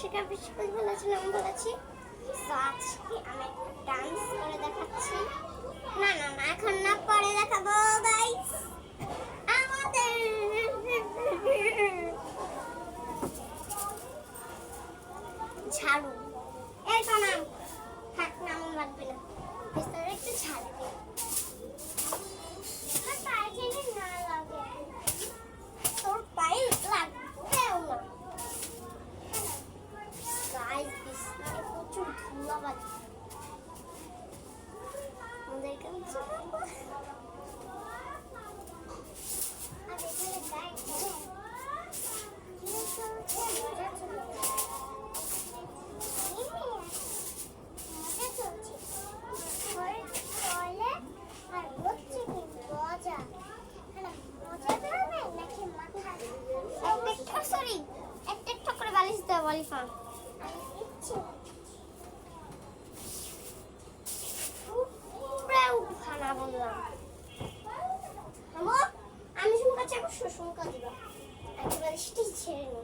শেখা বিস্কুট বলেছি তো আজকে আমি ডান্স করে দেখাচ্ছি। না না না এখন না, পরে দেখাবো গাইস। আমাদের ঝাড়ু এটা নাম থাক, নাম লাগবে না, বিস্তারে একটু ঝাড়ু না লাগে, তোর পায়ে লাগবেও না গাইস। বিস্তারে প্রচুর ধুলা বাজে আমাদের কাছে। আর এখানে গাইস একটা করে বালিশ দেওয়া বলি ফান খানা বললাম আমি শুনকাচ্ছি, এখন শ্বশুর দিবা একেবারে সেটাই ছেড়ে নি।